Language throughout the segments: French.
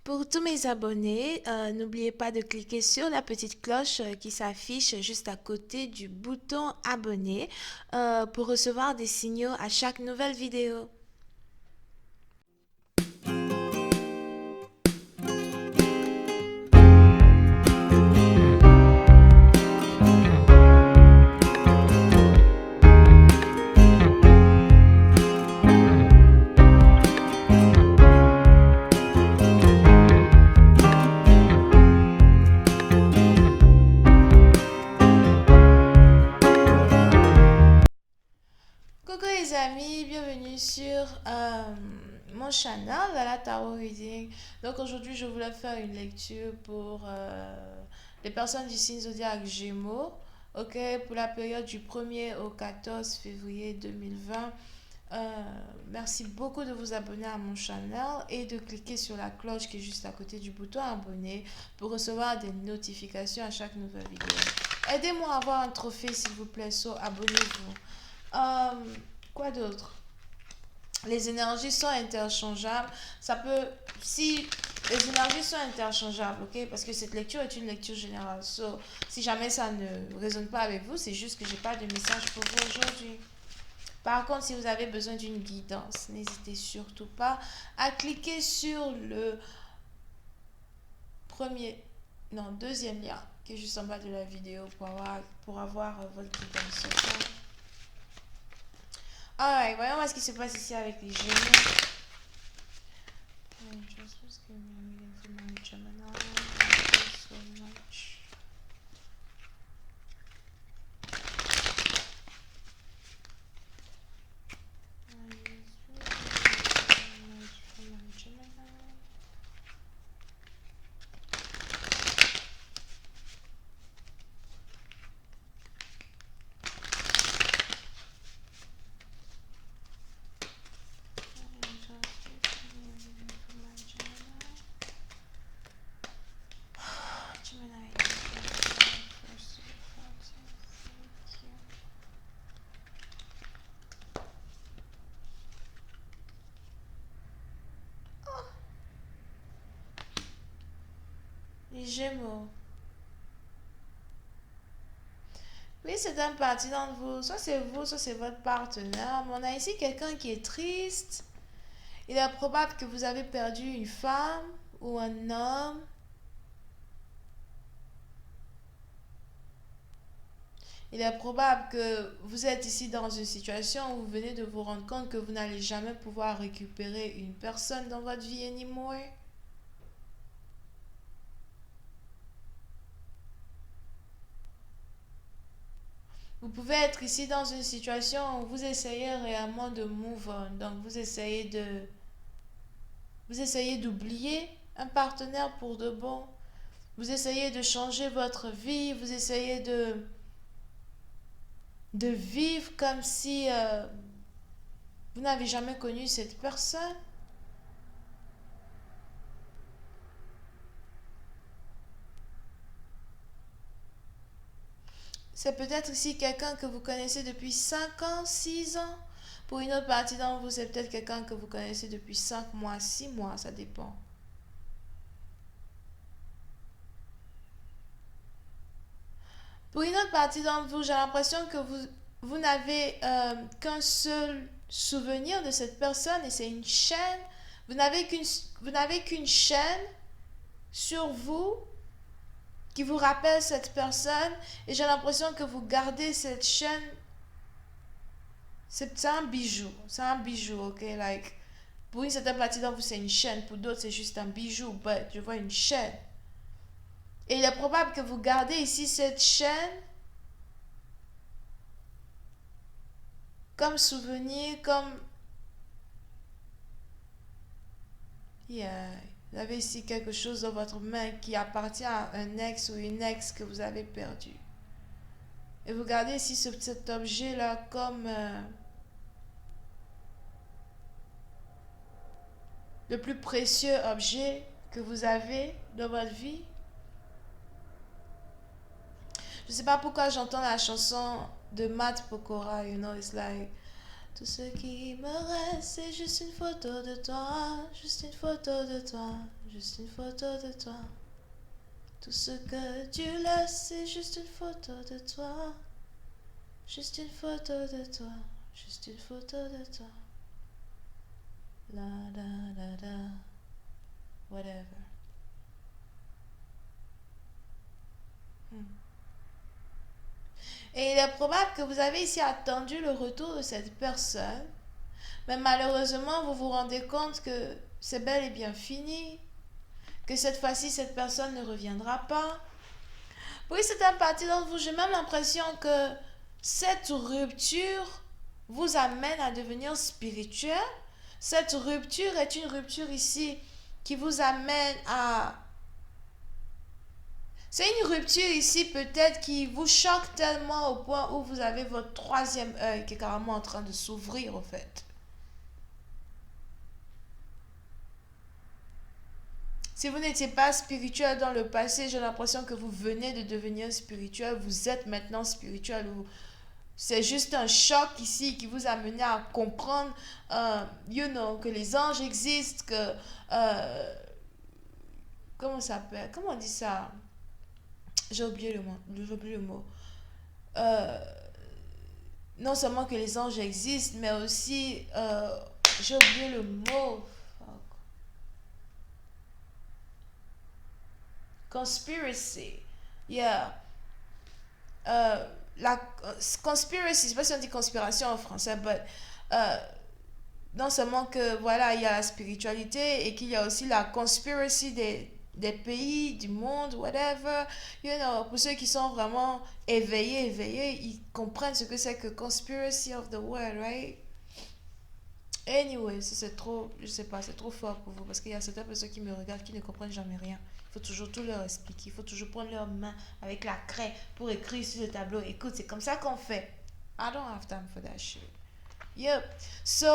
Pour tous mes abonnés, n'oubliez pas de cliquer sur la petite cloche qui s'affiche juste à côté du bouton abonner pour recevoir des signaux à chaque nouvelle vidéo. Coucou les amis, bienvenue sur mon channel la Tarot Reading. Donc aujourd'hui je voulais faire une lecture pour les personnes du signe zodiaque Gémeaux, ok, pour la période du 1er au 14 février 2020. Merci beaucoup de vous abonner à mon channel et de cliquer sur la cloche qui est juste à côté du bouton abonner pour recevoir des notifications à chaque nouvelle vidéo. Aidez-moi à avoir un trophée s'il vous plaît, abonnez-vous. Quoi d'autre? Les énergies sont interchangeables. Ça peut, si les énergies sont interchangeables, ok, parce que cette lecture est une lecture générale. So, si jamais ça ne résonne pas avec vous, c'est juste que j'ai pas de message pour vous aujourd'hui. Par contre, si vous avez besoin d'une guidance, n'hésitez surtout pas à cliquer sur le deuxième lien qui est juste en bas de la vidéo pour avoir votre guidance. Okay? Alright, voyons voir ce qui se passe ici avec les Gémeaux. Les Gémeaux. Oui, c'est un parti d'entre vous. Soit c'est votre partenaire. Mais on a ici quelqu'un qui est triste. Il est probable que vous avez perdu une femme ou un homme. Il est probable que vous êtes ici dans une situation où vous venez de vous rendre compte que vous n'allez jamais pouvoir récupérer une personne dans votre vie anymore. Vous pouvez être ici dans une situation où vous essayez réellement de move on. Donc vous essayez d'oublier un partenaire pour de bon. Vous essayez de changer votre vie. Vous essayez de vivre comme si vous n'avez jamais connu cette personne. C'est peut-être ici quelqu'un que vous connaissez depuis 5 ans, 6 ans. Pour une autre partie d'entre vous, c'est peut-être quelqu'un que vous connaissez depuis 5 mois, 6 mois, ça dépend. Pour une autre partie d'entre vous, j'ai l'impression que vous n'avez qu'un seul souvenir de cette personne et c'est une chaîne. Vous n'avez qu'une chaîne sur vous qui vous rappelle cette personne et j'ai l'impression que vous gardez cette chaîne. C'est un bijou, ok, like, pour une certaine partie d'entre vous c'est une chaîne, pour d'autres c'est juste un bijou, but je vois une chaîne. Et il est probable que vous gardez ici cette chaîne comme souvenir, comme... Yeah. Vous avez ici quelque chose dans votre main qui appartient à un ex ou une ex que vous avez perdu. Et vous gardez ici cet objet-là comme le plus précieux objet que vous avez dans votre vie. Je sais pas pourquoi j'entends la chanson de Matt Pokora, you know, it's like... Tout ce qui me reste, c'est juste une photo de toi, juste une photo de toi. Juste une photo de toi. Tout ce que tu laisses, c'est juste une photo de toi. Juste une photo de toi. Juste une photo de toi. La la la la. Whatever. Hmm. Et il est probable que vous avez ici attendu le retour de cette personne, mais malheureusement, vous vous rendez compte que c'est bel et bien fini, que cette fois-ci, cette personne ne reviendra pas. Oui, c'est un parti d'entre vous. J'ai même l'impression que cette rupture vous amène à devenir spirituel. Cette rupture est une rupture ici qui vous amène à... C'est une rupture ici peut-être qui vous choque tellement au point où vous avez votre troisième œil qui est carrément en train de s'ouvrir au fait. Si vous n'étiez pas spirituel dans le passé, j'ai l'impression que vous venez de devenir spirituel, vous êtes maintenant spirituel. C'est juste un choc ici qui vous a mené à comprendre, que les anges existent, que... comment ça s'appelle? Comment on dit ça? J'ai oublié le mot. J'ai oublié le mot. Euh, non seulement que les anges existent, mais aussi... j'ai oublié le mot. Fuck. Conspiracy. Yeah. La conspiracy, je sais pas si on dit conspiration en français, mais non seulement que voilà, il y a la spiritualité et qu'il y a aussi la conspiracy des pays, du monde, whatever. Pour ceux qui sont vraiment éveillés, ils comprennent ce que c'est que conspiracy of the world, right? Anyway, ça c'est trop, je sais pas, c'est trop fort pour vous parce qu'il y a certaines personnes qui me regardent qui ne comprennent jamais rien. Il faut toujours tout leur expliquer. Il faut toujours prendre leurs mains avec la craie pour écrire sur le tableau. Écoute, c'est comme ça qu'on fait. I don't have time for that shit. Yep. So,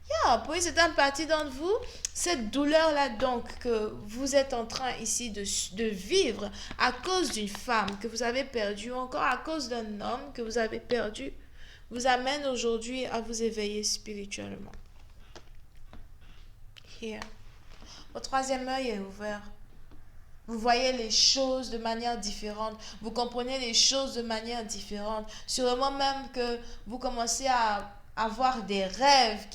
yeah, pour une certaine partie d'entre vous, cette douleur-là, donc, que vous êtes en train ici de vivre à cause d'une femme que vous avez perdue, ou encore à cause d'un homme que vous avez perdu, vous amène aujourd'hui à vous éveiller spirituellement. Here. Votre troisième œil est ouvert. Vous voyez les choses de manière différente. Vous comprenez les choses de manière différente. Sûrement même que vous commencez à avoir des rêves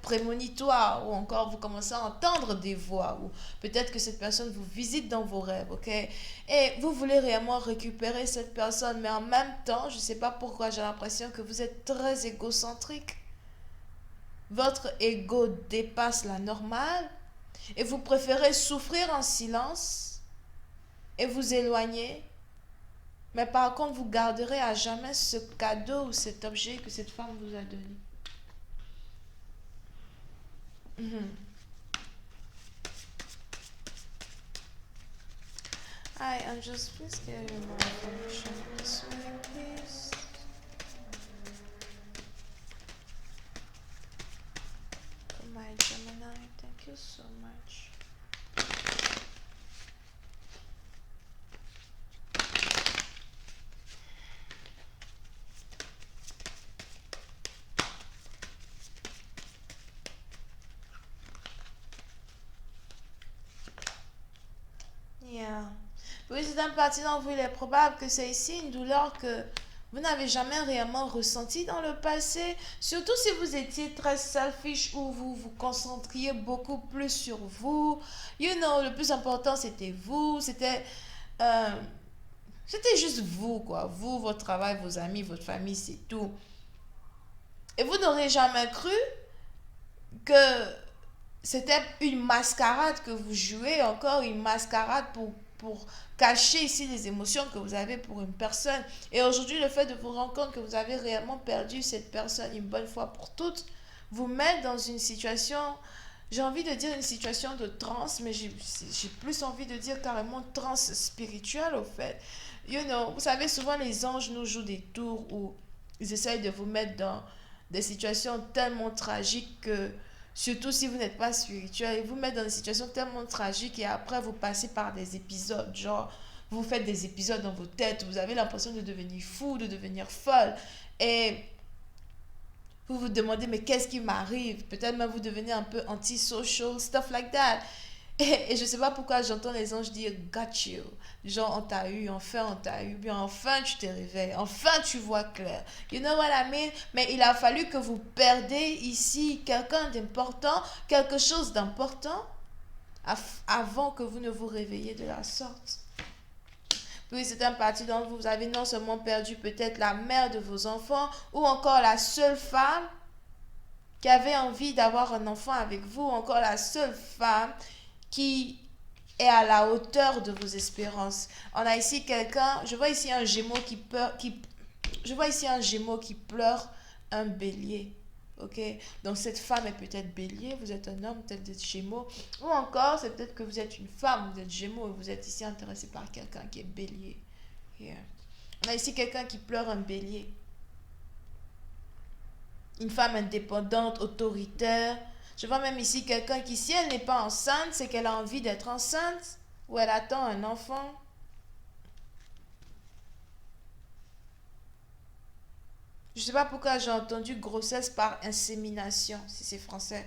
prémonitoires, ou encore vous commencez à entendre des voix, ou peut-être que cette personne vous visite dans vos rêves, ok? Et vous voulez réellement récupérer cette personne, mais en même temps, je ne sais pas pourquoi, j'ai l'impression que vous êtes très égocentrique. Votre ego dépasse la normale et vous préférez souffrir en silence et vous éloigner. Mais par contre, vous garderez à jamais ce cadeau ou cet objet que cette femme vous a donné. Mhm. Hi, Angels, please get more information this way, please. For my Gemini, thank you so much. Yeah. Oui, c'est un parti d'entre vous, il est probable que c'est ici une douleur que vous n'avez jamais réellement ressentie dans le passé. Surtout si vous étiez très selfish ou vous vous concentriez beaucoup plus sur vous. Le plus important c'était vous. Euh, c'était juste vous, quoi. Vous, votre travail, vos amis, votre famille, c'est tout. Et vous n'aurez jamais cru que c'était une mascarade que vous jouez, encore une mascarade pour cacher ici les émotions que vous avez pour une personne. Et aujourd'hui, le fait de vous rendre compte que vous avez réellement perdu cette personne une bonne fois pour toutes, vous met dans une situation, j'ai envie de dire une situation de transe, mais j'ai plus envie de dire carrément transe spirituelle au fait. Vous savez, souvent les anges nous jouent des tours où ils essayent de vous mettre dans des situations tellement tragiques que, surtout si vous n'êtes pas spirituel, ils vous mettent dans des situations tellement tragiques et après vous passez par des épisodes, genre vous faites des épisodes dans vos têtes, vous avez l'impression de devenir fou, de devenir folle. Et Vous vous demandez, mais qu'est-ce qui m'arrive? Peut-être même vous devenez un peu anti-social, stuff like that. Et je sais pas pourquoi j'entends les anges dire got you. Genre, on t'a eu, enfin on t'a eu, bien enfin tu te réveilles, enfin tu vois clair. You know what I mean? Mais il a fallu que vous perdez ici quelqu'un d'important, quelque chose d'important, avant que vous ne vous réveillez de la sorte. Puis c'est un parti dont vous avez non seulement perdu peut-être la mère de vos enfants, ou encore la seule femme qui avait envie d'avoir un enfant avec vous, ou encore la seule femme qui est à la hauteur de vos espérances. On a ici quelqu'un, je vois ici un gémeau je vois ici un gémeau qui pleure un bélier. Ok, donc cette femme est peut-être bélier, vous êtes un homme, peut-être des gémeaux, ou encore c'est peut-être que vous êtes une femme, vous êtes gémeaux et vous êtes ici intéressé par quelqu'un qui est bélier. Yeah. On a ici quelqu'un qui pleure un bélier. Une femme indépendante, autoritaire. Je vois même ici quelqu'un qui, si elle n'est pas enceinte, c'est qu'elle a envie d'être enceinte ou elle attend un enfant. Je ne sais pas pourquoi j'ai entendu grossesse par insémination, si c'est français.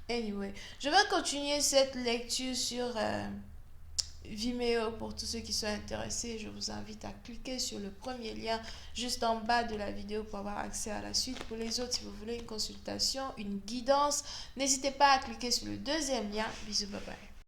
Anyway, je vais continuer cette lecture sur Vimeo pour tous ceux qui sont intéressés. Je vous invite à cliquer sur le premier lien juste en bas de la vidéo pour avoir accès à la suite. Pour les autres, si vous voulez une consultation, une guidance, n'hésitez pas à cliquer sur le deuxième lien. Bisous, bye bye.